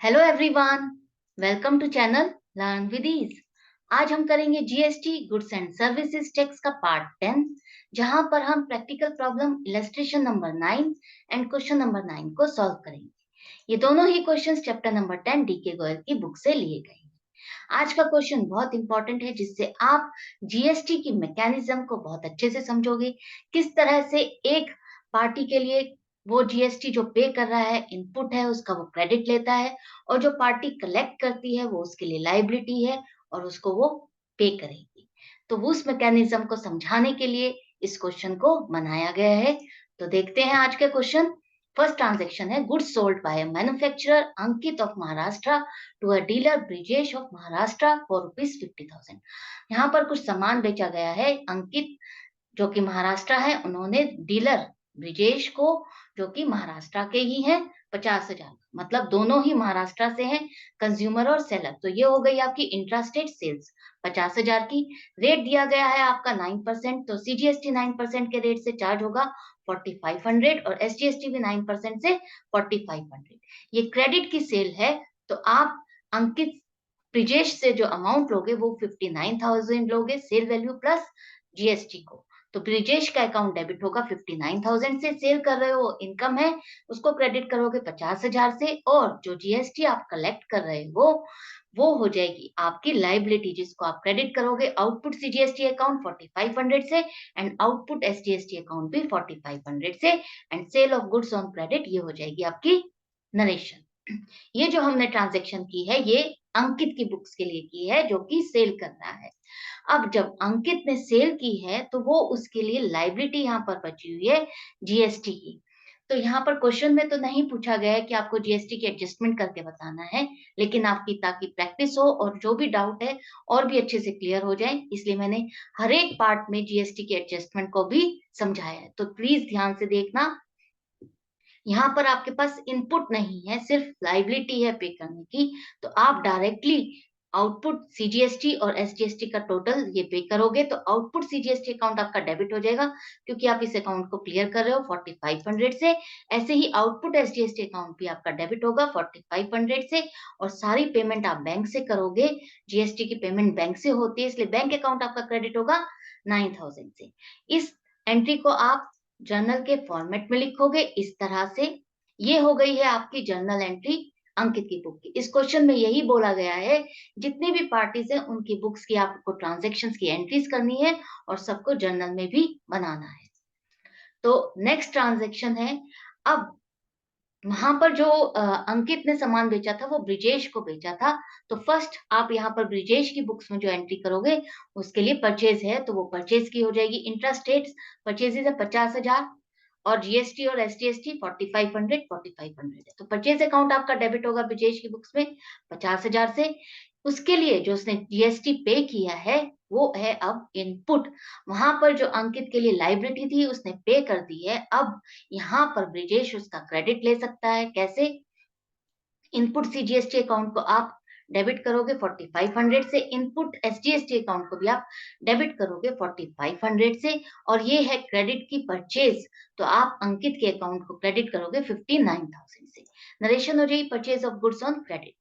Hello everyone, welcome to channel learn with ease. आज हम करेंगे GST goods and services tax का part 10, जहां पर हम practical problem illustration number 9 and question number 9 को सॉल्व करेंगे। ये दोनों ही questions chapter number 10 DK Goyal की बुक से लिए गए हैं। आज का क्वेश्चन बहुत इंपॉर्टेंट है, जिससे आप जीएसटी की मैकेनिज्म को बहुत अच्छे से समझोगे। किस तरह से एक पार्टी के लिए वो जीएसटी जो पे कर रहा है इनपुट है, उसका वो क्रेडिट लेता है, और जो पार्टी कलेक्ट करती है वो उसके लिए लायबिलिटी है और उसको वो पे करेगी। तो उस मैकेनिज्म को समझाने के लिए इस क्वेश्चन को बनाया गया है। तो देखते हैं आज के क्वेश्चन। फर्स्ट ट्रांजेक्शन है goods sold by manufacturer Ankit of Maharashtra to a dealer Brijesh of Maharashtra for ₹50,000। यहाँ पर कुछ सामान बेचा गया है। अंकित जो कि महाराष्ट्र है, उन्होंने डीलर ब्रिजेश को, जो कि महाराष्ट्र के ही हैं, 50,000, मतलब दोनों ही महाराष्ट्र से हैं, कंज्यूमर और सेलर। तो ये हो गई आपकी इंट्रास्टेट सेल्स 50,000 की। रेट दिया गया है आपका 9%, तो सीजीएसटी 9% के रेट से चार्ज होगा 4500 और एसजीएसटी भी 9% से 4500। ये क्रेडिट की सेल है। तो आप अंकित ब्रिजेश से जो अमाउंट लोगे वो 59,000 लोगे, सेल वैल्यू प्लस जीएसटी को। तो ब्रिजेश का अकाउंट डेबिट होगा 59,000 से। सेल कर रहे हो, इनकम है, उसको क्रेडिट करोगे 50,000 से, और जो जीएसटी आप कलेक्ट कर रहे हो वो हो जाएगी आपकी लाइबिलिटी, जिसको आप क्रेडिट करोगे आउटपुट सीजीएसटी अकाउंट 4500 से एंड आउटपुट एसजीएसटी अकाउंट भी 4500 से, and sale of goods on credit ये हो जाएगी आपकी नरेशन। ये जो हमने ट्रांजेक्शन की है ये अंकित की बुक्स के लिए की है, जो कि सेल कर रहा है। अब जब अंकित ने सेल की है तो वो उसके लिए लाइबिलिटी यहाँ पर बची हुई है जीएसटी की। तो यहाँ पर क्वेश्चन में तो नहीं पूछा गया है कि आपको जीएसटी की एडजस्टमेंट करके बताना है, लेकिन आपकी ताकि प्रैक्टिस हो और जो भी डाउट है और भी अच्छे से क्लियर हो जाए, इसलिए मैंने हर एक पार्ट में जीएसटी की एडजस्टमेंट को भी समझाया है। तो प्लीज ध्यान से देखना। यहाँ पर आपके पास इनपुट नहीं है, सिर्फ लाइबिलिटी है पे करने की। तो आप डायरेक्टली आउटपुट सीजीएसटी और एसजीएसटी का टोटल ये पे करोगे, तो आउटपुट सीजीएसटी अकाउंट आपका डेबिट हो जाएगा, क्योंकि आप इस अकाउंट को क्लियर कर रहे हो 4500 से। ऐसे ही आउटपुट एसजीएसटी अकाउंट भी आपका डेबिट होगा 4500 से, और सारी पेमेंट आप बैंक से करोगे। जीएसटी की पेमेंट बैंक से होती है, इसलिए बैंक अकाउंट आपका क्रेडिट होगा 9,000 से। इस एंट्री को आप जर्नल के फॉर्मेट में लिखोगे इस तरह से। ये हो गई है आपकी जर्नल एंट्री अंकित की बुक की। इस क्वेश्चन में यही बोला गया है, जितनी भी पार्टीज हैं उनकी बुक्स की आपको ट्रांजैक्शंस की एंट्रीज करनी है और सबको जर्नल में भी बनाना है। तो नेक्स्ट ट्रांजैक्शन है, अब वहां पर जो अंकित ने सामान बेचा था वो ब्रिजेश को बेचा था। तो फर्स्ट आप यहाँ पर ब्रिजेश की बुक्स में जो एंट्री करोगे उसके लिए परचेज है, तो वो परचेज की हो जाएगी। इंट्रास्टेट परचेजेज है 50,000 और जीएसटी और एसटीएसटी 4500 है। तो परचेज अकाउंट आपका डेबिट होगा ब्रिजेश की बुक्स में 50,000 से। उसके लिए जो उसने जीएसटी पे किया है वो है अब इनपुट। वहां पर जो अंकित के लिए लाइबिलिटी थी उसने पे कर दी है। अब यहाँ पर ब्रिजेश उसका क्रेडिट ले सकता है। कैसे? इनपुट सीजीएसटी अकाउंट को आप डेबिट करोगे 4500 से, इनपुट एसजीएसटी अकाउंट को भी आप डेबिट करोगे 4500 से, और ये है क्रेडिट की परचेज। तो आप अंकित के अकाउंट को क्रेडिट करोगे 59,000 से। नरेशन हो जाएगी purchase of goods on credit.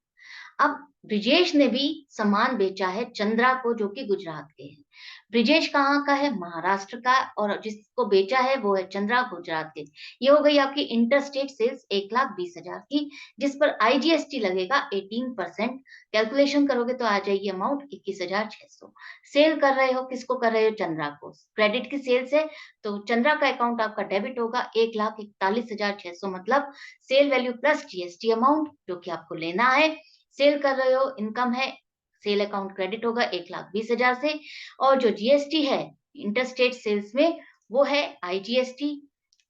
अब ब्रिजेश ने भी सामान बेचा है चंद्रा को, जो कि गुजरात के हैं। ब्रिजेश कहाँ का है? महाराष्ट्र का, और जिसको बेचा है वो है चंद्रा, गुजरात के। ये हो गई आपकी इंटरस्टेट सेल्स 1,20,000 की, जिस पर आईजीएसटी लगेगा 18%। कैलकुलेशन करोगे तो आ जाएगी अमाउंट 21,600। सेल कर रहे हो, किसको कर रहे हो? चंद्रा को। क्रेडिट की सेल्स है, तो चंद्रा का अकाउंट आपका डेबिट होगा 1,41,600, मतलब sale value plus GST amount जो कि आपको लेना है। सेल कर रहे हो, इनकम है, सेल अकाउंट क्रेडिट होगा 1,20,000 से, और जो जीएसटी है इंटरस्टेट सेल्स में वो है आईजीएसटी।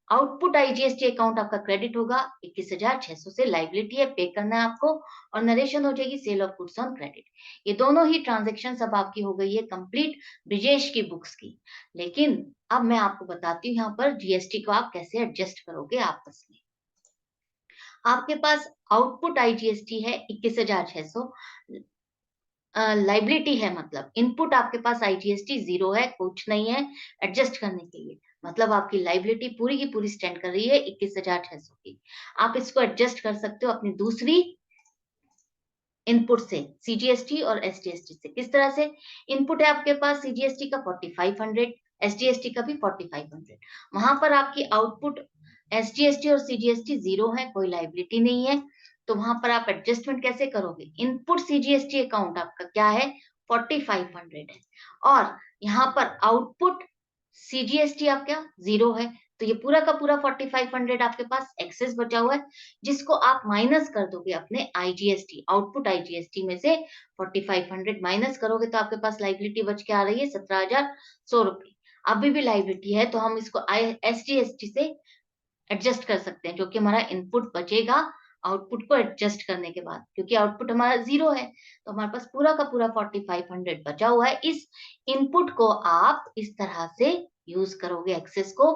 आउटपुट आईजीएसटी अकाउंट आपका क्रेडिट होगा 21,600 से। लाइबिलिटी है, पे करना है आपको, और नरेशन हो जाएगी sale of goods on credit. ये दोनों ही ट्रांजेक्शन अब आपकी हो गई है कंप्लीट ब्रिजेश की बुक्स की। लेकिन अब मैं आपको बताती हूँ यहाँ पर जीएसटी को आप कैसे एडजस्ट करोगे आपस में। आपके पास आउटपुट आईजीएसटी है 21,600, लाइबिलिटी है, मतलब इनपुट आपके पास आईजीएसटी 0 है, कुछ नहीं है एडजस्ट करने के लिए। मतलब आपकी लाइबिलिटी पूरी की पूरी स्टैंड कर रही है 21,600 की। आप इसको एडजस्ट कर सकते हो अपनी दूसरी इनपुट से, सीजीएसटी और एसजीएसटी से। किस तरह से? इनपुट है आपके पास सीजीएसटी का 4500, एसजीएसटी का भी 4500। वहां पर आपकी आउटपुट एसजीएसटी और सीजीएसटी जीरो है, कोई लाइबिलिटी नहीं है, तो वहां पर आप एडजस्टमेंट कैसे करोगे? इनपुट सीजीएसटी अकाउंट आपका क्या है? 4500 है, और यहाँ पर आउटपुट सीजीएसटी आपका जीरो है, तो ये पूरा का पूरा 4500 आपके पास एक्सेस बचा हुआ है, जिसको आप माइनस कर दोगे अपने आईजीएसटी, आउटपुट आईजीएसटी में से 4500 माइनस करोगे तो आपके पास लाइबिलिटी बच के आ रही है 17,100 रुपए। अभी भी लाइबिलिटी है, तो हम इसको एसजीएसटी से एडजस्ट कर सकते हैं, जो कि हमारा इनपुट बचेगा आउटपुट को एडजस्ट करने के बाद, क्योंकि आउटपुट हमारा जीरो है, तो हमारे पास पूरा का पूरा 4500 बचा हुआ है। इस इनपुट को आप इस तरह से यूज करोगे, एक्सेस को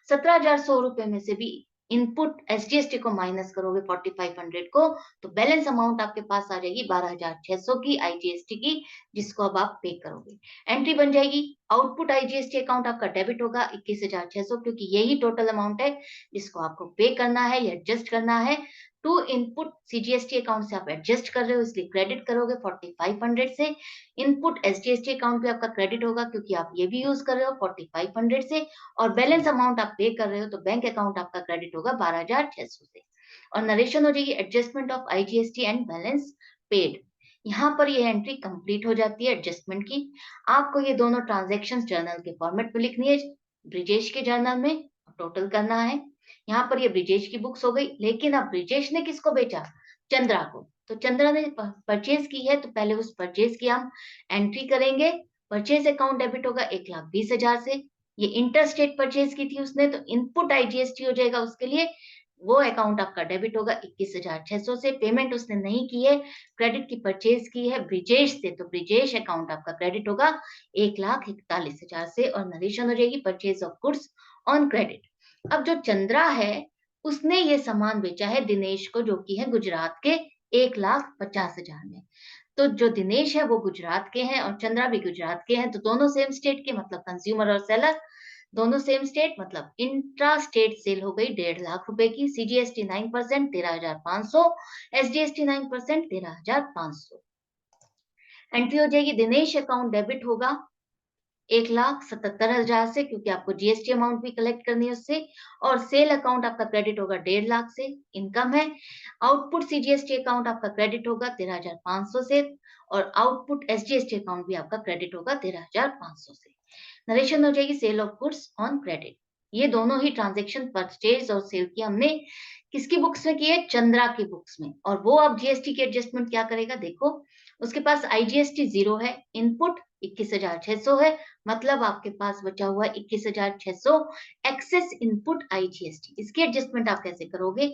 17,100 रुपए में से भी इनपुट एसजीएसटी को माइनस करोगे 4500 को, तो बैलेंस अमाउंट आपके पास आ जाएगी 12,600 की आईजीएसटी की, जिसको अब आप पे करोगे। एंट्री बन जाएगी, आउटपुट आईजीएसटी अकाउंट आपका डेबिट होगा 21,600, क्योंकि यही टोटल अमाउंट है जिसको आपको पे करना है या एडजस्ट करना है। टू इनपुट सीजीएसटी अकाउंट से आप एडजस्ट कर रहे हो, इसलिए क्रेडिट करोगे 4500 से। इनपुट एसजीएसटी अकाउंट भी आपका क्रेडिट होगा, क्योंकि आप ये भी यूज कर रहे हो 4500 से, और बैलेंस अमाउंट आप पे कर रहे हो, तो बैंक अकाउंट आपका क्रेडिट होगा 12,600 से। और नरेशन हो जाएगी adjustment of IGST and balance paid. यहाँ पर ये एंट्री कंप्लीट हो जाती है एडजस्टमेंट की। आपको ये दोनों ट्रांजेक्शन जर्नल के फॉर्मेट में लिखनी है, ब्रिजेश के जर्नल में टोटल करना है। यहाँ पर ये ब्रिजेश की बुक्स हो गई, लेकिन अब ब्रिजेश ने किसको बेचा? चंद्रा को। तो चंद्रा ने परचेज की है, तो पहले उस परचेज की हम एंट्री करेंगे। परचेज अकाउंट डेबिट होगा 1,20,000 से। ये इंटर स्टेट परचेज की थी उसने, तो इनपुट आईजीएसटी हो जाएगा उसके लिए, वो अकाउंट आपका डेबिट होगा 21,600 से। पेमेंट उसने नहीं की है, क्रेडिट की परचेज की है ब्रिजेश से, तो ब्रिजेश अकाउंट आपका क्रेडिट होगा 1,41,000 से, और नरेशन हो जाएगी purchase of goods on credit. अब जो चंद्रा है उसने ये सामान बेचा है दिनेश को, जो कि है गुजरात के 1,50,000 में। तो जो दिनेश है वो गुजरात के हैं और चंद्रा भी गुजरात के हैं, तो दोनों सेम स्टेट के, मतलब कंज्यूमर और सेलर दोनों सेम स्टेट, मतलब इंट्रा स्टेट सेल हो गई 1,50,000 रुपए की। CGST 9%, 13,500, SGST 9%, 13,500। एंट्री हो जाएगी, दिनेश अकाउंट डेबिट होगा 1,77,000 से, क्योंकि आपको जीएसटी अमाउंट भी कलेक्ट करनी है उससे, और सेल अकाउंट आपका क्रेडिट होगा 1,50,000 से, इनकम है। आउटपुट सीजीएसटी अकाउंट आपका क्रेडिट होगा 13,500 से, और आउटपुट एसजीएसटी अकाउंट भी आपका क्रेडिट होगा 13,500 से। नरेशन हो जाएगी sale of goods on credit. ये दोनों ही ट्रांजेक्शन परचेज और सेल की हमने किसकी बुक्स में की है? चंद्रा की बुक्स में। और वो अब जीएसटी की एडजस्टमेंट क्या करेगा? देखो, उसके पास आईजीएसटी जीरो है, इनपुट 21,600 है, मतलब आपके पास बचा हुआ 21,600 एक्सेस इनपुट आईजीएसटी। इसकी एडजस्टमेंट आप कैसे करोगे?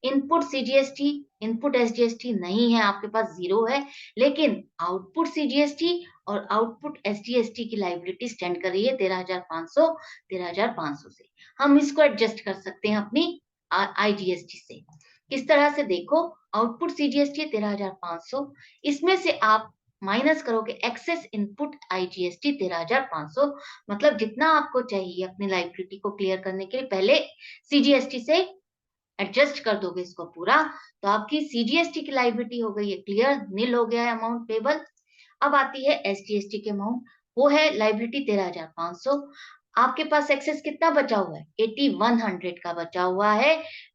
इनपुट सीजीएसटी, इनपुट एसजीएसटी नहीं है आपके पास, जीरो है, लेकिन आउटपुट सीजीएसटी और आउटपुट एसजीएसटी की लाइबिलिटी स्टैंड कर रही है 13,500, 13,500 से। हम इसको एडजस्ट कर सकते हैं अपनी आईजीएसटी से। किस तरह से? देखो, आउटपुट सीजीएसटी 13,500, इसमें से आप माइनस करोगे एक्सेस इनपुट आईजीएसटी 13,500, मतलब जितना आपको चाहिए अपनी लाइबिलिटी को क्लियर करने के लिए, पहले सीजीएसटी से एडजस्ट कर दोगे इसको पूरा, तो आपकी सीजीएसटी की लाइबिलिटी हो गई है क्लियर, नील हो गया है अमाउंट पेबल। अब आती है एसजीएसटी के अमाउंट, वो है लाइबिलिटी 13,500। आपके पास एक्सेस कितना बचा हुआ है? 8,100 का बचा हुआ है,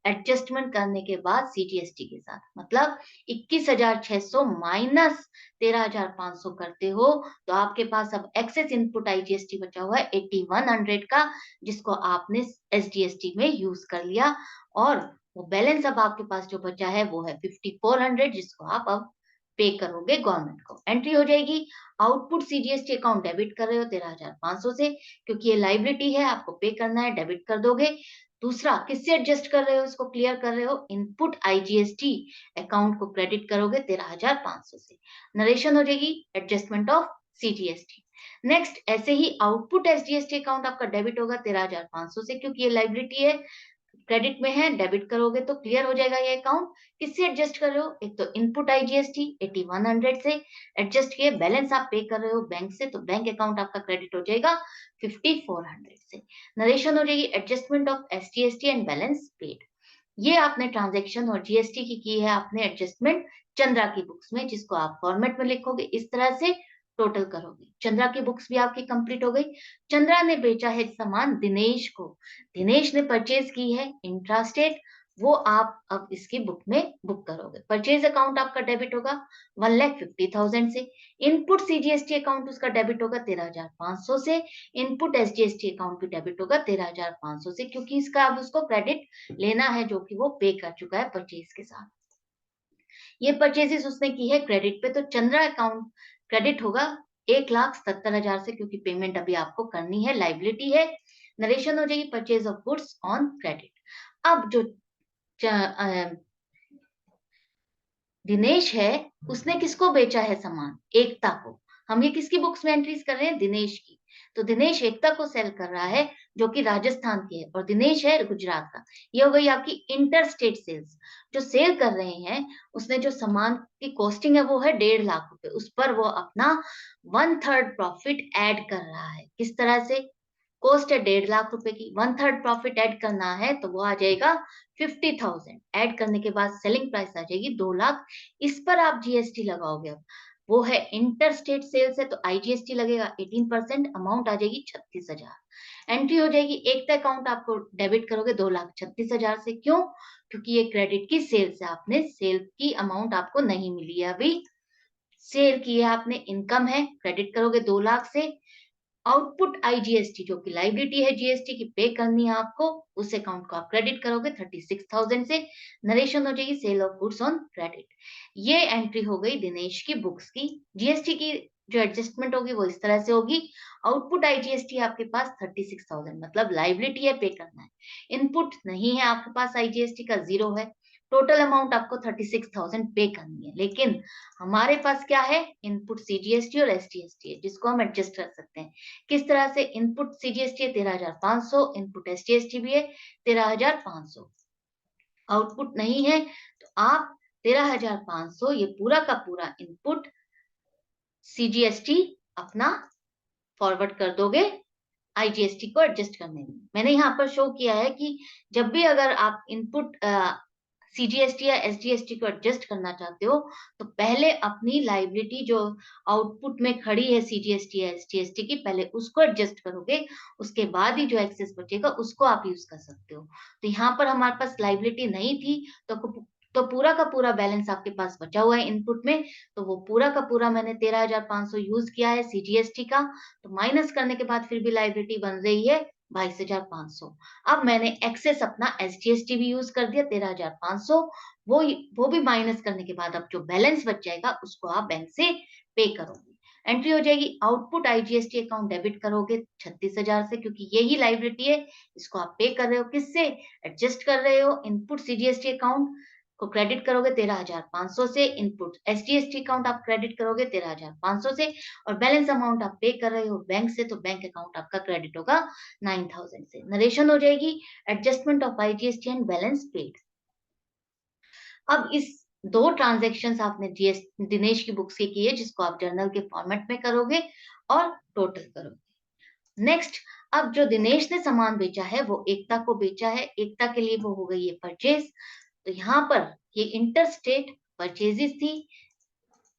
एडजस्टमेंट करने के बाद सीजीएसटी के साथ, मतलब 21,600 माइनस 13,500 करते हो, तो आपके पास अब एक्सेस इनपुट आईजीएसटी बचा हुआ है 8,100 का, जिसको आपने एसजीएसटी में यूज कर लिया, और वो बैलेंस अब आपके पास जो बचा है वो है 5,400, जिसको आप अब पे करोगे गवर्नमेंट को। एंट्री हो जाएगी, आउटपुट सीजीएसटी अकाउंट डेबिट कर रहे हो 13,500 से, क्योंकि ये लाइबिलिटी है, आपको पे करना है, डेबिट कर दोगे। दूसरा, किससे एडजस्ट कर रहे हो, इसको क्लियर कर रहे हो, इनपुट आईजीएसटी अकाउंट को क्रेडिट करोगे 13,500 से। नरेशन हो जाएगी एडजस्टमेंट ऑफ सीजीएसटी। नेक्स्ट, ऐसे ही आउटपुट एसजीएसटी अकाउंट आपका डेबिट होगा 13,500 से, क्योंकि ये लाइबिलिटी है, क्रेडिट में है, डेबिट करोगे तो क्लियर हो जाएगा ये अकाउंट। किससे एडजस्ट कर रहे हो? एक तो इनपुट आईजीएसटी 8,100 से एडजस्ट किए, बैलेंस आप पे कर रहे हो बैंक से, तो बैंक अकाउंट आपका क्रेडिट हो जाएगा 5,400 से। नरेशन हो जाएगी adjustment of SGST and balance paid. ये आपने ट्रांजैक्शन और जीएसटी की है आपने एडजस्टमेंट चंद्रा की बुक्स में, जिसको आप फॉर्मेट में लिखोगे, इस तरह से टोटल करोगे। चंद्रा की बुक्स भी आपकी कंप्लीट हो गई। चंद्रा ने बेचा है सामान दिनेश को, दिनेश ने परचेज की है इंट्रास्टेट, वो आप अब इसकी बुक में बुक करोगे। परचेज अकाउंट आपका डेबिट होगा 1,50,000 से। इनपुट सीजीएसटी अकाउंट उसका डेबिट होगा 13,500 से। इनपुट एसजीएसटी अकाउंट भी डेबिट होगा 13,500 से, क्योंकि इसका अब उसको क्रेडिट लेना है जो कि वो पे कर चुका है परचेज के साथ। ये परचेजेस उसने की है क्रेडिट पे, तो चंद्रा अकाउंट क्रेडिट होगा 1,70,000 से, क्योंकि पेमेंट अभी आपको करनी है, लाइबिलिटी है। नरेशन हो जाएगी purchase of goods on credit. अब जो दिनेश है, उसने किसको बेचा है सामान? एकता को। हम ये किसकी बुक्स में एंट्रीज कर रहे हैं? दिनेश की। तो दिनेश एकता को सेल कर रहा है, जो कि राजस्थान की है, और दिनेश है गुजरात का। ये हो गई आपकी इंटर स्टेट सेल्स। जो सेल कर रहे हैं, उसने जो सामान की कॉस्टिंग है वो है 1.5 लाख रुपए, उस पर वो अपना 1/3 प्रॉफिट ऐड कर रहा है। किस तरह से? कॉस्ट है 1.5 लाख रुपए की, 1/3 प्रॉफिट ऐड करना है तो वो आ जाएगा 50,000। ऐड करने के बाद सेलिंग प्राइस आ जाएगी 2 लाख। इस पर आप जीएसटी लगाओगे। अब वो है इंटर स्टेट सेल्स है, तो आईजीएसटी लगेगा 18%, अमाउंट आ जाएगी 36,000। एंट्री हो जाएगी एकता अकाउंट, आपको डेबिट करोगे 2,36,000 से। क्यों? क्योंकि ये क्रेडिट की सेल्स है, आपने सेल की अमाउंट आपको नहीं मिली है अभी। सेल की है आपने, इनकम है, क्रेडिट करोगे 2 लाख से। आउटपुट आईजीएसटी जो कि लाइबिलिटी है जीएसटी की, पे करनी है आपको, उस अकाउंट को आप क्रेडिट करोगे 36,000 से। नरेशन हो जाएगी sale of goods on credit. ये एंट्री हो गई दिनेश की बुक्स की। जीएसटी की जो एडजस्टमेंट होगी वो इस तरह से होगी। आउटपुट आईजीएसटी आपके पास 36,000, मतलब लाइबिलिटी है, पे करना है। इनपुट नहीं है आपके पास, आईजीएसटी का 0 है। टोटल अमाउंट आपको 36,000 पे करनी है। लेकिन हमारे पास क्या है? इनपुट सीजीएसटी और एसजीएसटी है, जिसको हम एडजस्ट कर सकते हैं। किस तरह से? इनपुट सीजीएसटी है 13,500, इनपुट एसजीएसटी भी है 13,500। आउटपुट नहीं है तो आप 13,500 ये पूरा का पूरा इनपुट सीजीएसटी अपना फॉरवर्ड कर दोगे आईजीएसटी को एडजस्ट करने में। मैंने यहाँ पर शो किया है कि जब भी अगर आप इनपुट सीजीएसटी या एसजीएसटी को एडजस्ट करना चाहते हो, तो पहले अपनी लाइबिलिटी जो आउटपुट में खड़ी है सीजीएसटी या एसजीएसटी की, पहले उसको एडजस्ट करोगे। उसके बाद ही जो एक्सेस बचेगा उसको आप यूज कर सकते हो। तो यहाँ पर हमारे पास लाइबिलिटी नहीं थी, तो पूरा का पूरा बैलेंस आपके पास बचा हुआ है इनपुट में, तो वो पूरा का पूरा मैंने 13,500 यूज किया है सीजीएसटी का। तो माइनस करने के बाद फिर भी लाइबिलिटी बन रही है 22,500। अब मैंने एक्सेस अपना एसजीएसटी भी यूज कर दिया 13,500। वो भी माइनस करने के बाद अब जो बैलेंस बच जाएगा उसको आप बैंक से पे करोगे। एंट्री हो जाएगी आउटपुट आईजीएसटी अकाउंट, डेबिट करोगे 36,000 से, क्योंकि यही लाइबिलिटी है। इसको आप पे कर रहे हो, किससे एडजस्ट कर रहे हो? इनपुट सीजीएसटी अकाउंट को क्रेडिट करोगे 13,500 से, इनपुट एसजीएसटी अकाउंट आप क्रेडिट करोगे 13,500 से, और बैलेंस अमाउंट आप पे कर रहे हो बैंक से, तो बैंक अकाउंट आपका क्रेडिट होगा 9,000 से। नरेशन हो जाएगी adjustment of IGST and balance paid. अब इस दो ट्रांजेक्शन आपने जीएस दिनेश की बुक से की है, जिसको आप जर्नल के फॉर्मेट में करोगे और टोटल करोगे। नेक्स्ट, अब जो दिनेश ने सामान बेचा है वो एकता को बेचा है, एकता के लिए वो हो गई है परचेज। तो यहाँ पर ये इंटर स्टेट परचेजेस थी।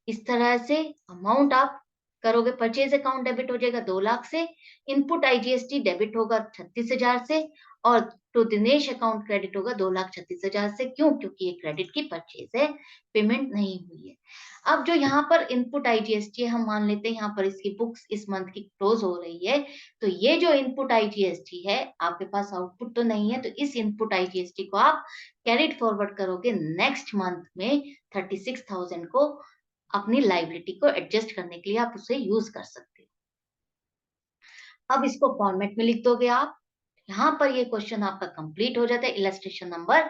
इस तरह से अमाउंट आप करोगे, परचेज अकाउंट डेबिट हो जाएगा 2 लाख से, इनपुट आईजीएसटी डेबिट होगा 36,000 से, और तो दिनेश अकाउंट क्रेडिट होगा 2,36,000 से। क्यों? क्योंकि ये क्रेडिट की परचेज है, पेमेंट नहीं हुई है। अब जो यहाँ पर इनपुट आईजीएसटी है, हम मान लेते हैं यहाँ पर इसकी बुक्स इस मंथ की क्लोज हो रही है, तो ये जो इनपुट आईजीएसटी है, आपके पास आउटपुट तो नहीं है, तो इस इनपुट आईजीएसटी को आप कैरिड फॉरवर्ड करोगे नेक्स्ट मंथ में 36,000 को, अपनी लाइबिलिटी को एडजस्ट करने के लिए आप उसे यूज कर सकते हो। अब इसको फॉर्मेट में लिख दोगे आप। यहाँ पर ये क्वेश्चन आपका कंप्लीट हो जाता है, इलस्ट्रेशन नंबर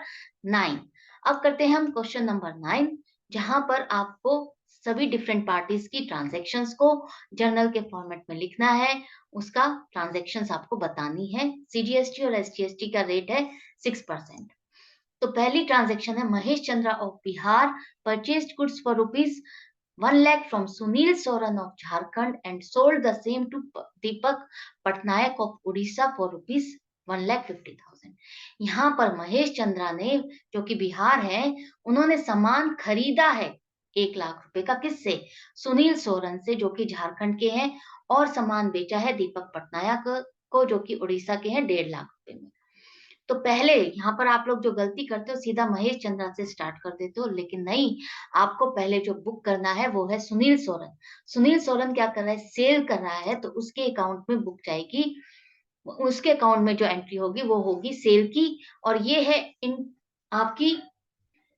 9। अब करते हैं हम क्वेश्चन नंबर 9, जहां पर आपको सभी डिफरेंट पार्टीज की ट्रांजैक्शंस को जर्नल के फॉर्मेट में लिखना है, उसका ट्रांजैक्शंस आपको बतानी है। सीजीएसटी और एसजीएसटी का रेट है 6%। तो पहली ट्रांजैक्शन है, Mahesh Chandra of Bihar purchased goods for rupees 1 lakh from Sunil Soran of Jharkhand and sold the same to Deepak Patnaik of Odisha for rupees 1,50,000. 8,000। यहाँ पर महेश चंद्रा ने, जो कि बिहार है, उन्होंने सामान खरीदा है 1 लाख रुपए का। किससे? सुनील सोरन से, जो कि झारखंड के हैं, और सामान बेचा है दीपक पटनायक को, जो कि उड़ीसा के हैं, 1.5 लाख रुपए में। तो पहले यहाँ पर आप लोग जो गलती करते हो, सीधा महेश चंद्रा से स्टार्ट कर देते हो, लेकिन नहीं, आपको पहले जो बुक करना है वो है सुनील सोरन। सुनील सोरन क्या कर रहा है? सेल कर रहा है, तो उसके अकाउंट में बुक जाएगी, उसके अकाउंट में जो एंट्री होगी वो होगी सेल की। और ये है आपकी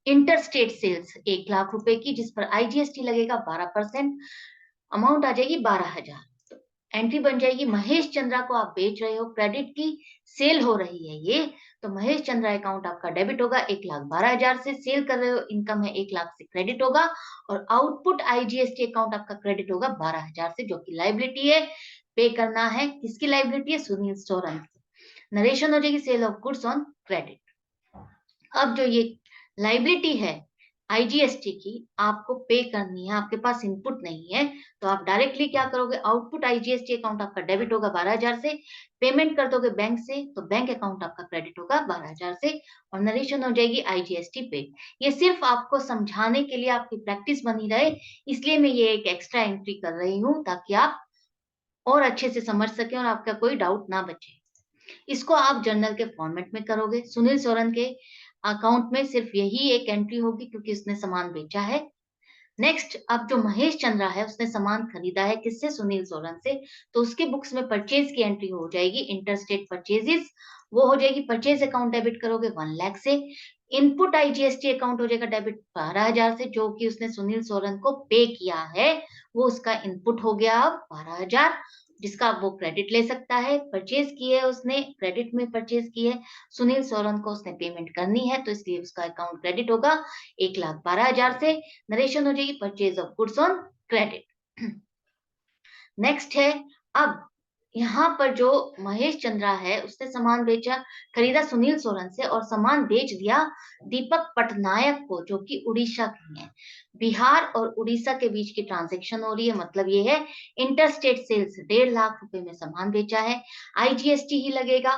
इंटरस्टेट सेल्स 1 लाख रुपए की, जिस पर आईजीएसटी लगेगा 12%, अमाउंट आ जाएगी 12,000। तो एंट्री बन जाएगी, महेश चंद्रा को आप बेच रहे हो, क्रेडिट की सेल हो रही है ये, तो महेश चंद्रा अकाउंट आपका डेबिट होगा 1,12,000 से। सेल कर रहे हो, इनकम है 1 लाख से, क्रेडिट होगा। और आउटपुट आईजीएसटी अकाउंट आपका क्रेडिट होगा 12,000 से, जो कि लाइबिलिटी है, पे करना है। किसकी लाइबिलिटी है? सुनील सोरन की। नरेशन हो जाएगी sale of goods on credit. अब जो ये लाइबिलिटी है आईजीएसटी की, आपको पे करनी है, आपके पास इनपुट नहीं है, तो आप डायरेक्टली क्या करोगे? आउटपुट आईजीएसटी अकाउंट आपका डेबिट होगा 12,000 से, पेमेंट कर दोगे बैंक से, तो बैंक अकाउंट आपका क्रेडिट होगा 12,000 से, और नरेशन हो जाएगी आईजीएसटी पे। ये सिर्फ आपको समझाने के लिए, आपकी प्रैक्टिस बनी रहे, इसलिए मैं ये एक एक्स्ट्रा एंट्री कर रही हूँ, ताकि आप और अच्छे से समझ सके और आपका कोई डाउट ना बचे। इसको आप जर्नल के फॉर्मेट में करोगे। सुनील सोरन के अकाउंट में सिर्फ यही एक एंट्री होगी, क्योंकि उसने सामान बेचा है। नेक्स्ट, अब जो महेश चंद्रा है, उसने सामान खरीदा है किससे? सुनील सोरन से, तो उसके बुक्स में परचेज की एंट्री हो जाएगी, इंटरस्टेट परचेजेस, वो हो जाएगी। परचेज अकाउंट डेबिट करोगे 1 लाख से, इनपुट आईजीएसटी अकाउंट हो जाएगा डेबिट 12,000 से, जो कि उसने सुनील सोरन को पे किया है, वो उसका इनपुट हो गया अब 12,000, जिसका वो क्रेडिट ले सकता है। परचेज की है उसने, क्रेडिट में परचेज की है, सुनील सोरन को उसने पेमेंट करनी है, तो इसलिए उसका अकाउंट क्रेडिट होगा 1,12,000 से। नरेशन हो जाएगी purchase of goods on credit. Next है, अब यहाँ पर जो महेश चंद्रा है, उसने सामान बेचा, खरीदा सुनील सोरन से, और सामान बेच दिया दीपक पटनायक को, जो कि उड़ीसा के हैं। बिहार और उड़ीसा के बीच की ट्रांजैक्शन हो रही है, मतलब ये है इंटरस्टेट सेल्स, 1.5 लाख रुपए में सामान बेचा है, आईजीएसटी ही लगेगा,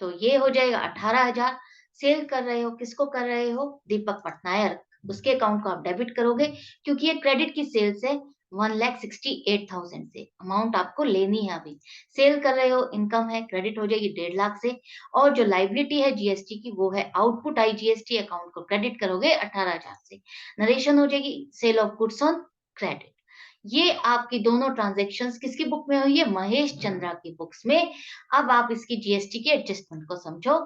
तो ये हो जाएगा 18,000। सेल कर रहे हो, किसको कर रहे हो? दीपक पटनायक, उसके अकाउंट को आप डेबिट करोगे, क्योंकि ये क्रेडिट की सेल्स है 1,68,000 से, अमाउंट आपको लेनी है अभी। सेल कर रहे हो, इनकम है, क्रेडिट हो जाएगी 1.5 लाख से। और जो लाइबिलिटी है जीएसटी की, वो है आउटपुट आईजीएसटी अकाउंट को क्रेडिट करोगे 18,000 से, नरेशन हो जाएगी sale of goods on credit. ये आपकी दोनों ट्रांजेक्शन्स किसकी बुक में हुई है? महेश चंद्रा की बुक्स में। अब आप इसकी जीएसटी के एडजस्टमेंट को समझो।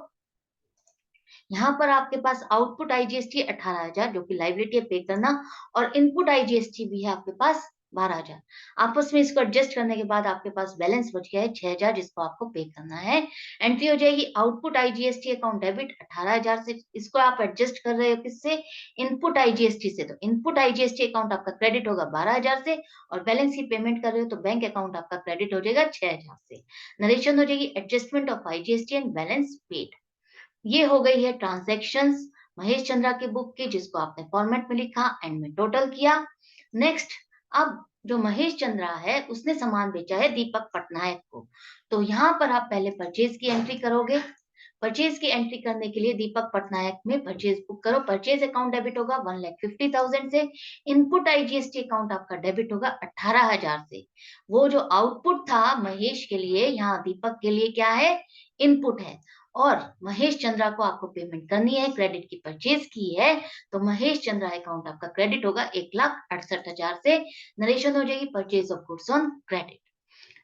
यहाँ पर आपके पास आउटपुट आईजीएसटी 18,000, जो कि लाइबिलिटी पे करना, और इनपुट आईजीएसटी भी है आपके पास 12,000। आपस में इसको एडजस्ट करने के बाद आपके पास बैलेंस बच गया है 6,000, जिसको आपको पे करना है। एंट्री हो जाएगी आउटपुट आईजीएसटी अकाउंट डेबिट 18,000 से, इसको आप एडजस्ट कर रहे हो किससे? इनपुट आईजीएसटी से, तो इनपुट आईजीएसटी अकाउंट आपका क्रेडिट होगा 12,000 से, और बैलेंस की पेमेंट कर रहे हो तो बैंक अकाउंट आपका क्रेडिट हो जाएगा 6,000 से। नरेशन हो जाएगी adjustment of IGST and balance paid. ये हो गई है ट्रांजैक्शंस महेश चंद्रा की बुक की, जिसको आपने फॉर्मेट में लिखा, एंड में टोटल किया। नेक्स्ट, अब जो महेश चंद्रा है, उसने सामान बेचा है दीपक पटनायक को, तो यहाँ पर आप पहले परचेज की एंट्री करोगे। परचेज की एंट्री करने के लिए दीपक पटनायक में परचेज बुक करो, परचेज अकाउंट डेबिट होगा 1,50,000 से, इनपुट आईजीएसटी अकाउंट आपका डेबिट होगा 18,000 से। वो जो आउटपुट था महेश के लिए, यहाँ दीपक के लिए क्या है? इनपुट है, और महेश चंद्रा को आपको पेमेंट करनी है, क्रेडिट की परचेज की है, तो महेश चंद्रा अकाउंट आपका क्रेडिट होगा 1,68,000 से, नरेशन हो जाएगी purchase of goods on credit.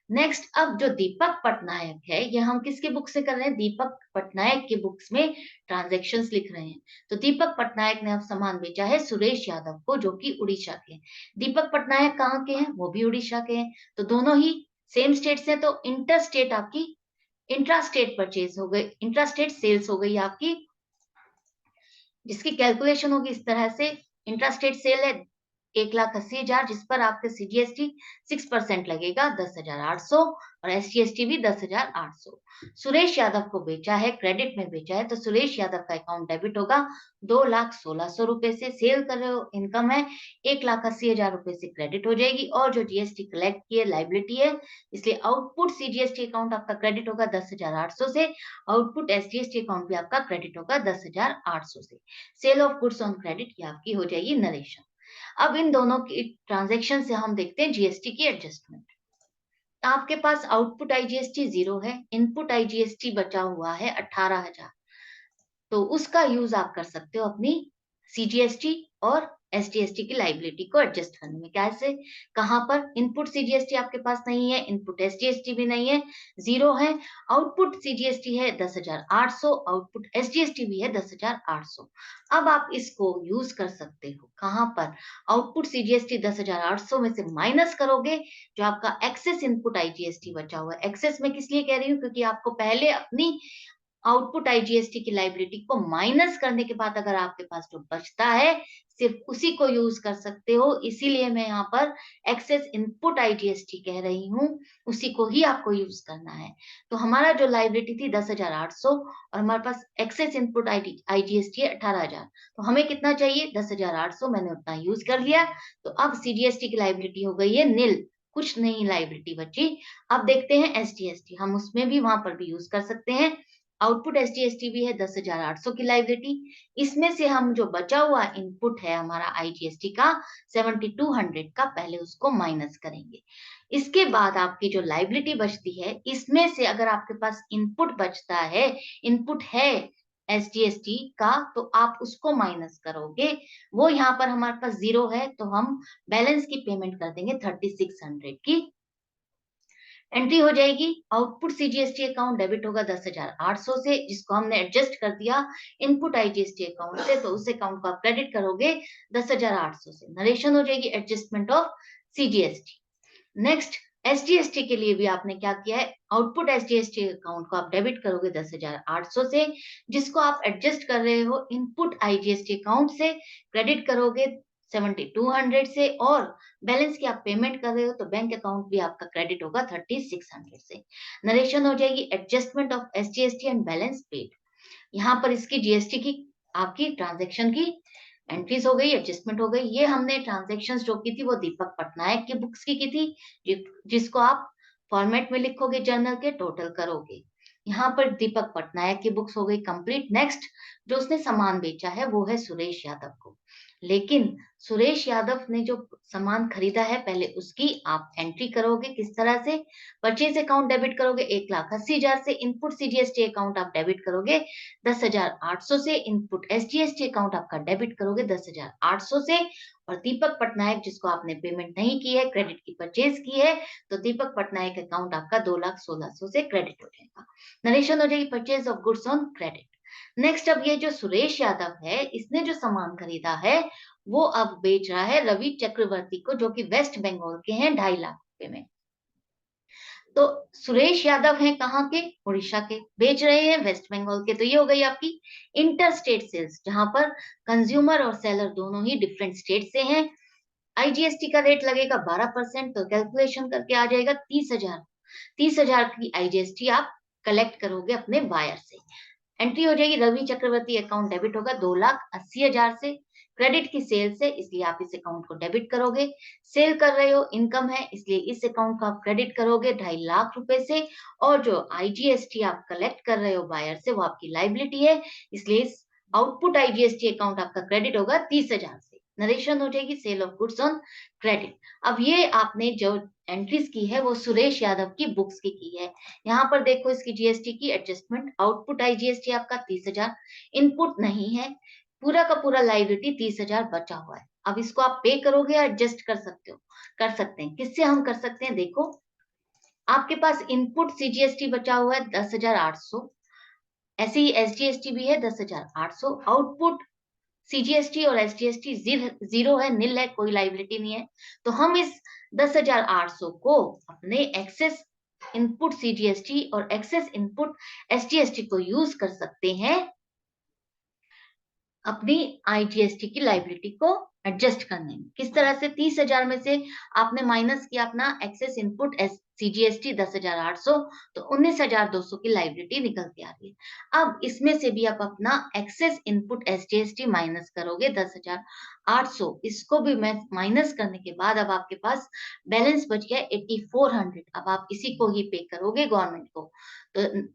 Next, अब जो दीपक पटनायक है, ये हम किसके बुक से कर रहे हैं? दीपक पटनायक के बुक्स में ट्रांजैक्शंस लिख रहे हैं। तो दीपक पटनायक ने अब सामान बेचा है सुरेश यादव को, जो कि उड़ीसा के हैं। दीपक पटनायक कहाँ के हैं? वो भी उड़ीसा के हैं, तो दोनों ही सेम स्टेट से, तो इंटर स्टेट आपकी इंट्रास्टेट परचेज हो गई, इंट्रास्टेट सेल्स हो गई आपकी, जिसकी कैलकुलेशन होगी इस तरह से। इंट्रास्टेट सेल है 1,80,000 जिस पर आपके CGST 6% लगेगा 10,800 और SGST भी 10,800। सुरेश यादव को बेचा है, क्रेडिट में बेचा है, तो सुरेश यादव का अकाउंट डेबिट होगा 2,16,000 रुपए से। सेल कर रहे हो, इनकम है 1,80,000 रुपए से क्रेडिट हो जाएगी और जो GST कलेक्ट की है लाइबिलिटी है, इसलिए आउटपुट CGST अकाउंट आपका क्रेडिट होगा 10,800 से, आउटपुट SGST अकाउंट भी आपका क्रेडिट होगा 10,800 से। Sale of goods on credit की आपकी हो जाएगी नरेशन। अब इन दोनों की ट्रांजैक्शन से हम देखते हैं जीएसटी की एडजस्टमेंट। आपके पास आउटपुट आईजीएसटी 0 है, इनपुट आईजीएसटी बचा हुआ है 18,000, तो उसका यूज आप कर सकते हो अपनी सीजीएसटी और एसजीएसटी की लाइबिलिटी को एडजस्ट करने में। कैसे, कहां पर? इनपुट सीजीएसटी आपके पास नहीं है, इनपुट एसजीएसटी भी नहीं है, 0 है। आउटपुट सीजीएसटी है 10,800, आउटपुट एसजीएसटी भी है 10,800। अब आप इसको यूज कर सकते हो कहां पर? आउटपुट सीजीएसटी 10,800 में से माइनस करोगे जो आपका एक्सेस इनपुट आईजीएसटी बचा हुआ है। एक्सेस में किस लिए कह रही हूँ, क्योंकि आपको पहले अपनी आउटपुट आईजीएसटी की लाइबिलिटी को माइनस करने के बाद अगर आपके पास जो बचता है सिर्फ उसी को यूज कर सकते हो, इसीलिए मैं यहाँ पर एक्सेस इनपुट आईजीएसटी कह रही हूँ, उसी को ही आपको यूज करना है। तो हमारा जो लाइबिलिटी थी 10,800 और हमारे पास एक्सेस इनपुट आईजीएसटी है 18,000, तो हमें कितना चाहिए? 10,800, मैंने उतना यूज कर लिया। तो अब सीजीएसटी की लाइबिलिटी हो गई है निल, कुछ नहीं लाइबिलिटी बची। अब देखते हैं एसजीएसटी, हम उसमें भी वहां पर भी यूज कर सकते हैं। आउटपुट एसजीएसटी भी है 10,800 की लाइबिलिटी, इसमें से हम जो बचा हुआ इनपुट है हमारा आईजीएसटी का 7,200 का, पहले उसको माइनस करेंगे। इसके बाद आपकी जो लाइबिलिटी बचती है, इसमें से अगर आपके पास इनपुट बचता है, इनपुट है एसजीएसटी का, तो आप उसको माइनस करोगे। वो यहाँ पर हमारे पास 0 है, तो हम बैलेंस की पेमेंट कर देंगे 3,600 की। एंट्री हो जाएगी, आउटपुट सीजीएसटी अकाउंट डेबिट होगा 10,800 से, जिसको हमने एडजस्ट कर दिया इनपुट आईजीएसटी अकाउंट से, तो उस अकाउंट को आप क्रेडिट करोगे 10,800 से। नरेशन हो जाएगी adjustment of CGST. Next, SGST के लिए भी आपने क्या किया है, आउटपुट एसजीएसटी अकाउंट को आप डेबिट करोगे 10,800 से, जिसको आप एडजस्ट कर रहे हो इनपुट आईजीएसटी अकाउंट से, क्रेडिट करोगे 7,200 से, और बैलेंस की आप पेमेंट कर रहे हो तो बैंक अकाउंट भी आपका क्रेडिट होगा 3,600 से। नरेशन हो जाएगी adjustment of SGST and balance paid. यहाँ पर इसकी जीएसटी की आपकी ट्रांजैक्शन की एंट्रीज हो गई, एडजस्टमेंट हो गई। ये हमने ट्रांजैक्शंस जो की थी वो दीपक पटनायक की बुक्स की थी, जिसको आप फॉर्मेट में लिखोगे, जर्नल के टोटल करोगे। यहाँ पर दीपक पटनायक की बुक्स हो गई कंप्लीट। नेक्स्ट, जो उसने सामान बेचा है वो है सुरेश यादव को, लेकिन सुरेश यादव ने जो सामान खरीदा है पहले उसकी आप एंट्री करोगे किस तरह से? परचेज अकाउंट डेबिट करोगे 1,80,000 से, इनपुट सीजीएसटी अकाउंट आप डेबिट करोगे 10,800 से, इनपुट एसजीएसटी अकाउंट आपका डेबिट करोगे 10,800 से, और दीपक पटनायक जिसको आपने पेमेंट नहीं की है, क्रेडिट की परचेज की है, तो दीपक पटनायक अकाउंट आपका 2,16,000 से क्रेडिट हो जाएगा। नरेशन हो जाएगी purchase of goods on credit. Next, अब ये जो सुरेश यादव है, इसने जो सामान खरीदा है वो अब बेच रहा है रवि चक्रवर्ती को, जो कि वेस्ट बंगाल के हैं, 2.5 लाख रुपए में। तो सुरेश यादव हैं कहाँ के? उड़ीसा के, बेच रहे हैं वेस्ट बंगाल के। तो ये हो गई आपकी इंटर स्टेट सेल्स, जहां पर कंज्यूमर और सेलर दोनों ही डिफरेंट स्टेट से हैं। आईजीएसटी का रेट लगेगा 12%, तो कैलकुलेशन करके आ जाएगा 30,000। 30,000 की आईजीएसटी आप कलेक्ट करोगे अपने बायर से। एंट्री हो जाएगी, रवि चक्रवर्ती अकाउंट डेबिट होगा 2,80,000 से, क्रेडिट की सेल से, इसलिए आप इस अकाउंट को डेबिट करोगे। सेल कर रहे हो, इनकम है, इसलिए इस अकाउंट को आप क्रेडिट करोगे 2.5 लाख रुपए से, और जो आईजीएसटी आप कलेक्ट कर रहे हो बायर से वो आपकी लाइबिलिटी है, इसलिए इस आउटपुट आईजीएसटी अकाउंट आपका क्रेडिट होगा 30,000 से। नरेशन हो जाएगी sale of goods on credit. अब ये आपने जो एंट्रीज की है वो सुरेश यादव की बुक्स की है। यहाँ पर देखो इसकी जीएसटी की एडजस्टमेंट, आउटपुट आईजीएसटी आपका 30,000, इनपुट नहीं है, पूरा का पूरा लाइबिलिटी 30,000 बचा हुआ है। अब इसको आप पे करोगे या एडजस्ट कर सकते हो? कर सकते हैं। किससे हम कर सकते हैं? देखो, आपके पास इनपुट सीजीएसटी बचा हुआ है 10,800, ऐसे ही एसजीएसटी भी है 10,800, आउटपुट सीजीएसटी और एसजीएसटी 0 है, निल है, कोई लाइबिलिटी नहीं है। तो हम इस 10,800 को अपने एक्सेस इनपुट सीजीएसटी और एक्सेस इनपुट एसजीएसटी को यूज कर सकते हैं अपनी आईजीएसटी की लाइबिलिटी को एडजस्ट करने में। किस तरह से? 30,000 में से आपने माइनस किया अपना एक्सेस इनपुट सीजीएसटी 10,800, तो 19,200 की लायबिलिटी निकल के आ रही है। अब इसमें से भी आप अपना एक्सेस इनपुट एसजीएसटी माइनस करोगे 10,800, इसको भी मैं माइनस करने के बाद अब आपके पास बैलेंस बच गया 8400। अब आप इसी को ही पे करोगे गवर्नमेंट को। तो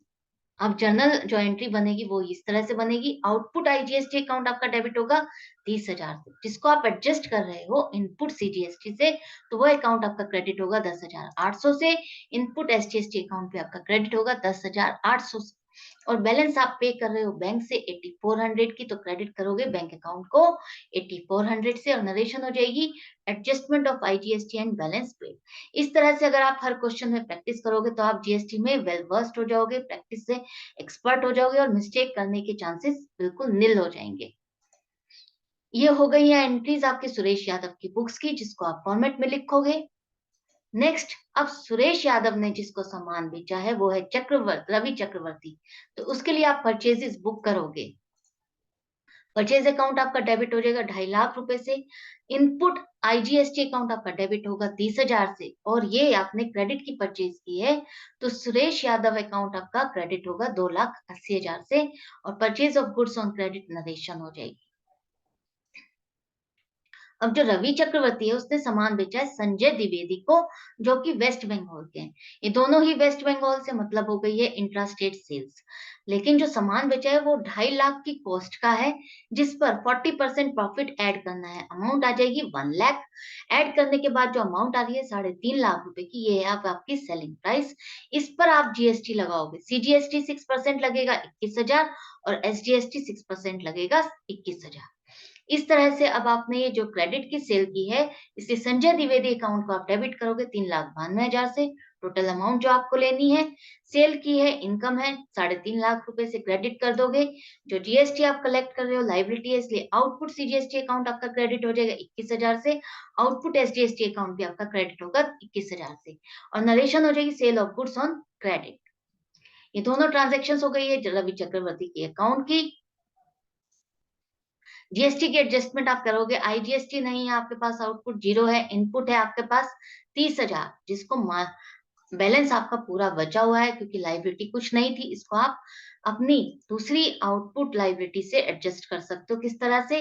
अब जर्नल जो एंट्री बनेगी वो इस तरह से बनेगी। आउटपुट आईजीएसटी अकाउंट आपका डेबिट होगा 30,000 से, जिसको आप एडजस्ट कर रहे हो इनपुट सीजीएसटी से, तो वो अकाउंट आपका क्रेडिट होगा 10,800 से। इनपुट एसजीएसटी अकाउंट पे आपका क्रेडिट होगा 10,800 से। और बैलेंस आप पे कर रहे हो बैंक से 8400 की, तो क्रेडिट करोगे बैंक अकाउंट को 8400 से, और नरेशन हो जाएगी adjustment of IGST and balance पे। इस तरह से अगर आप हर क्वेश्चन में प्रैक्टिस करोगे तो आप जीएसटी में वेल वर्स्ड हो जाओगे, प्रैक्टिस से एक्सपर्ट हो जाओगे, और मिस्टेक करने के चांसेस बिल्कुल निल हो जाएंगे। ये हो गई है एंट्रीज आपके सुरेश यादव की बुक्स की, जिसको आप फॉर्मेट में लिखोगे। नेक्स्ट, अब सुरेश यादव ने जिसको सामान बेचा है वो है रवि चक्रवर्ती, तो उसके लिए आप परचेजेस बुक करोगे। परचेज अकाउंट आपका डेबिट हो जाएगा 2.5 लाख रुपए से। इनपुट आईजीएसटी अकाउंट आपका डेबिट होगा 30,000 से, और ये आपने क्रेडिट की परचेज की है, तो सुरेश यादव अकाउंट आपका क्रेडिट होगा 2,80,000 से, और purchase of goods on credit narration हो जाएगी। अब जो रवि चक्रवर्ती है उसने सामान बेचा है संजय द्विवेदी को, जो कि वेस्ट बंगाल के हैं। ये दोनों ही वेस्ट बंगाल से, मतलब हो गई है इंट्रा स्टेट सेल्स। लेकिन जो सामान बेचा है वो 2.5 लाख की कॉस्ट का है, जिस पर 40% प्रॉफिट ऐड करना है। अमाउंट आ जाएगी 1 लाख। ऐड करने के बाद जो अमाउंट आ रही है 3.5 लाख रुपए की, ये है आपकी सेलिंग प्राइस। इस पर आप जीएसटी लगाओगे। सीजीएसटी 6% लगेगा 21,000, और एसजीएसटी 6% लगेगा 21,000। इस तरह से अब आपने ये जो क्रेडिट की सेल की है, इससे संजय द्विवेदी अकाउंट को आप डेबिट करोगे 3,92,000 से। टोटल अमाउंट जो आपको लेनी है, सेल की है, इनकम है 3.5 लाख रुपए से क्रेडिट कर दोगे। जो जीएसटी आप कलेक्ट कर रहे हो लाइबिलिटी है, इसलिए आउटपुट सीजीएसटी अकाउंट आपका क्रेडिट हो जाएगा 21,000 से। आउटपुट एसजीएसटी अकाउंट भी आपका क्रेडिट होगा 21,000 से, और नरेशन हो जाएगी sale of goods on credit. ये दोनों ट्रांजेक्शन हो गई है रवि चक्रवर्ती के अकाउंट की। जीएसटी की एडजस्टमेंट आप करोगे। आईजीएसटी नहीं है आपके पास, आउटपुट जीरो है, इनपुट है आपके पास 30,000, जिसको बैलेंस आपका पूरा बचा हुआ है, क्योंकि लाइबिलिटी कुछ नहीं थी। इसको आप अपनी दूसरी आउटपुट लाइबिलिटी से एडजस्ट कर सकते हो। किस तरह से?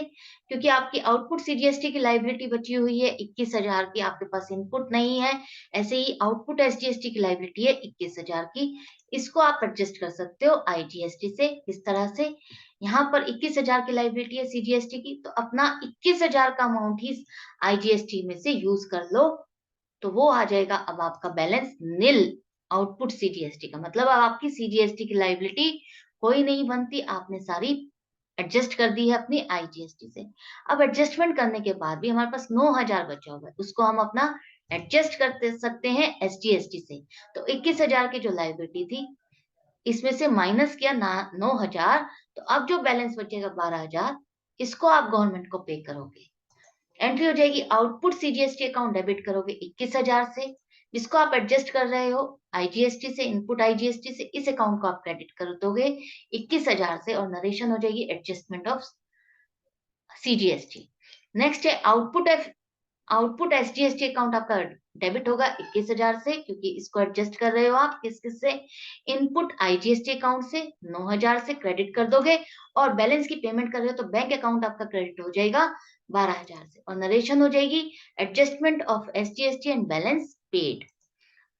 क्योंकि आपकी आउटपुट सीजीएसटी की लाइबिलिटी बची हुई है 21,000 की, आपके पास इनपुट नहीं है। ऐसे ही आउटपुट एसजीएसटी की लाइबिलिटी है 21,000 की, इसको आप एडजस्ट कर सकते हो आईजीएसटी से। किस तरह से? यहाँ पर 21,000 की लाइबिलिटी है सीजीएसटी की, तो अपना 21,000 का अमाउंट ही आईजीएसटी में से यूज कर लो, तो वो आ जाएगा अब आपका बैलेंस निल। आउटपुट सीजीएसटी का मतलब अब आपकी सीजीएसटी की लाइबिलिटी कोई नहीं बनती, आपने सारी एडजस्ट कर दी है अपनी आईजीएसटी से। अब एडजस्टमेंट करने के बाद भी हमारे पास 9,000 बचा हुआ है, उसको हम अपना एडजस्ट करते सकते हैं एसजीएसटी से। तो 21,000 की जो लाइबिलिटी थी, इसमें से माइनस किया ना 9,000, तो अब जो बैलेंस बचेगा 12,000, इसको आप गवर्नमेंट को पे करोगे। एंट्री हो जाएगी आउटपुट सीजीएसटी अकाउंट डेबिट करोगे 21,000 से, जिसको आप एडजस्ट कर रहे हो आईजीएसटी से, इनपुट आईजीएसटी से। इस अकाउंट को आप क्रेडिट कर दोगे 21,000 से, और नरेशन हो जाएगी एडजस्टमेंट ऑफ सीजीएसटी। नेक्स्ट है आउटपुट एसजीएसटी अकाउंट आपका डेबिट होगा 21,000 से, क्योंकि इसको एडजस्ट कर रहे हो आप किस से? इनपुट आईजीएसटी अकाउंट से 9,000 से क्रेडिट कर दोगे, और बैलेंस की पेमेंट कर रहे हो तो बैंक अकाउंट आपका क्रेडिट हो जाएगा 12,000 से, और नरेशन हो जाएगी adjustment of SGST and balance paid.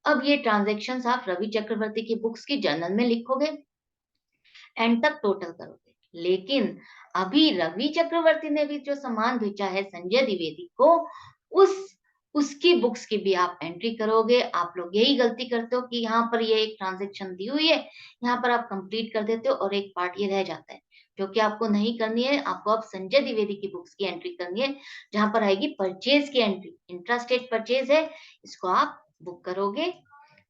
अब ये ट्रांजेक्शन आप रवि चक्रवर्ती की बुक्स की जर्नल में लिखोगे, एंड तक टोटल करोगे। लेकिन अभी रवि चक्रवर्ती ने भी जो सामान बेचा है संजय द्विवेदी को, उस उसकी बुक्स की भी आप एंट्री करोगे। आप लोग यही गलती करते हो कि यहाँ पर ये एक ट्रांजेक्शन दी हुई है, यहाँ पर आप कंप्लीट कर देते हो, और एक पार्ट ये रह जाता है, जो कि आपको नहीं करनी है। आपको अब संजय द्विवेदी की बुक्स की एंट्री करनी है, जहां पर आएगी परचेज की एंट्री। इंट्रास्टेट परचेज है, इसको आप बुक करोगे।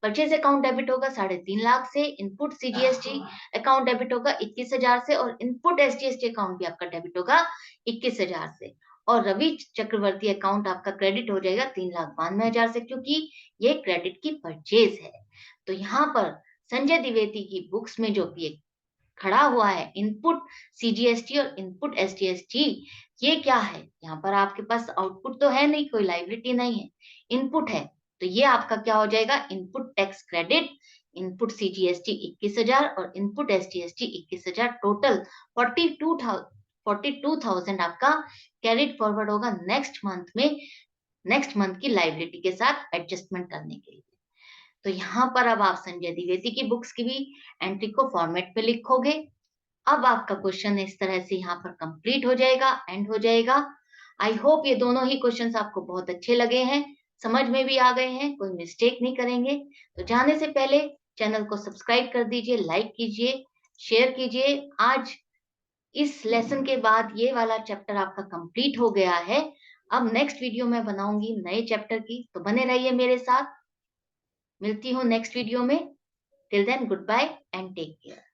परचेज अकाउंट डेबिट होगा 3.5 लाख से। इनपुट सीजीएसटी अकाउंट डेबिट होगा 21,000 से, और इनपुट एसजीएसटी अकाउंट भी आपका डेबिट होगा 21,000 से, और रवि चक्रवर्ती अकाउंट आपका क्रेडिट हो जाएगा 3,92,000 से, क्योंकि ये क्रेडिट की परचेज है। तो यहाँ पर संजय द्विवेदी की बुक्स में जो भी खड़ा हुआ है इनपुट सीजीएसटी और इनपुट एसजीएसटी, ये क्या है? यहाँ पर आपके पास आउटपुट तो है नहीं, कोई लायबिलिटी नहीं है, इनपुट है। तो ये आपका क्या हो जाएगा? Input tax credit, input CGST 21,000 और इनपुट एसजीएसटी 21,000, टोटल 42,000 आपका कैरिड फॉरवर्ड होगा नेक्स्ट मंथ में, नेक्स्ट मंथ की लायबिलिटी के साथ एडजस्टमेंट करने के लिए। तो यहाँ पर अब आप संजय द्विवेदी की बुक्स की भी एंट्री को फॉर्मेट में लिखोगे। अब आपका क्वेश्चन इस तरह से यहाँ पर कंप्लीट हो जाएगा, एंड हो जाएगा। आई होप ये दोनों ही क्वेश्चंस आपको बहुत अच्छे लगे हैं, समझ में भी आ गए हैं, कोई मिस्टेक नहीं करेंगे। तो जाने से पहले चैनल को सब्सक्राइब कर दीजिए, लाइक कीजिए, शेयर कीजिए। आज इस लेसन के बाद ये वाला चैप्टर आपका कंप्लीट हो गया है। अब नेक्स्ट वीडियो मैं बनाऊंगी नए चैप्टर की, तो बने रहिए मेरे साथ। मिलती हूँ नेक्स्ट वीडियो में। Till then goodbye and take care.